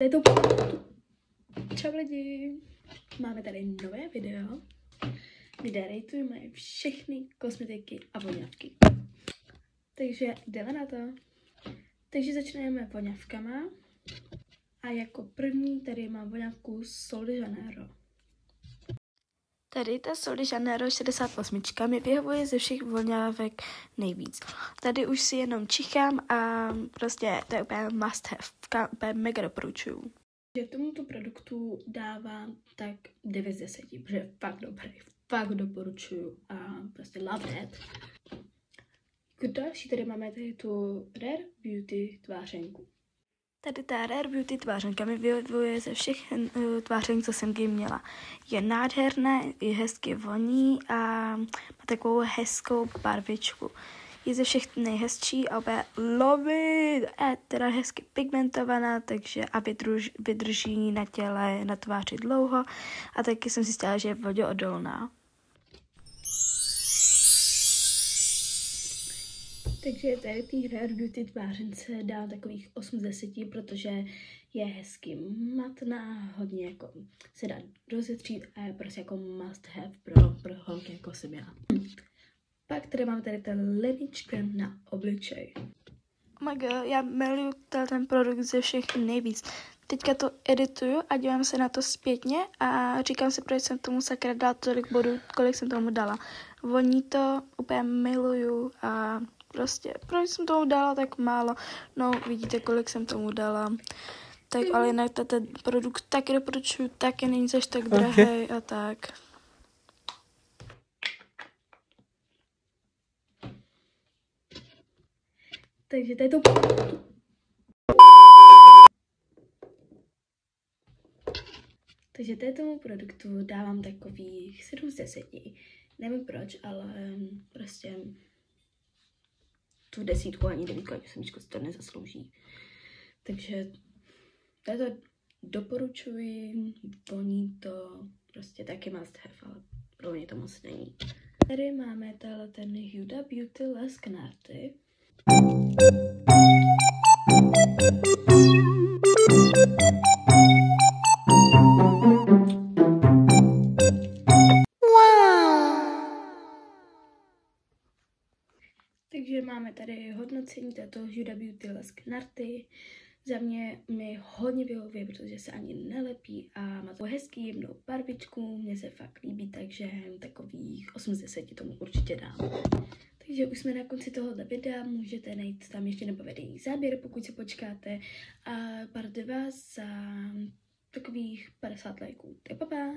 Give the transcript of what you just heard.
Je to... Čau lidi, máme tady nové video, kde rejtujeme všechny kosmetiky a voňavky. Takže jdeme na to. Takže začneme voňavkama a jako první tady mám voňavku Sol de Janeiro. Tady ta Sol de Janeiro 68 mi vyhovuje ze všech voňávek nejvíc. Tady už si jenom čichám a prostě to je úplně must have, úplně mega doporučuju. Že tomuto produktu dávám tak 9 z 10, protože je fakt dobrý, fakt doporučuju a prostě love it. Jako další tady máme tady tu Rare Beauty tvářenku. Tady ta Rare Beauty tvářenka mi vyhovuje ze všech tvářenek, co jsem kdy měla. Je nádherné, je hezky voní a má takovou hezkou barvičku. Je ze všech nejhezčí a úplně love it. Je teda hezky pigmentovaná, takže a vydrží na těle, na tváři dlouho. A taky jsem si zjistila, že je voděodolná. Takže tady té Rare Beauty tvářence dám takových 8 z 10, protože je hezky matná, hodně jako se dá rozetřít a je prostě jako must have pro holky jako jsem já. Pak tady mám tady ten linička na obličej. Oh my god, já miluju ten produkt ze všech nejvíc. Teďka to edituju a dívám se na to zpětně a říkám si, proč jsem tomu sakra dala tolik bodů, kolik jsem tomu dala. Voní to, úplně miluju a prostě, proč jsem tomu dala tak málo? No, vidíte, kolik jsem tomu dala. Tak, ale jinak ten produkt taky doporučuju, taky není až tak drahý a tak. Takže to je to... Takže tomu produktu dávám takových 7 z 10. Nevím proč, ale prostě tu 10 ani 9 ani 8 si to nezaslouží. Takže to doporučuji, voní to prostě taky must have, ale pro mě to moc není. Tady máme ten Huda Beauty Les Knarty. Takže máme tady hodnocení této Huda Beauty Les Knarty. Za mě mi hodně vyhovuje, protože se ani nelepí a má to hezký jemnou barvičku. Mně se fakt líbí, takže takových 8 z 10 tomu určitě dám. Takže už jsme na konci tohoto videa, můžete najít tam ještě nepovedený záběr, pokud si počkáte. A part 2 za takových 50 lajků. Tak pa!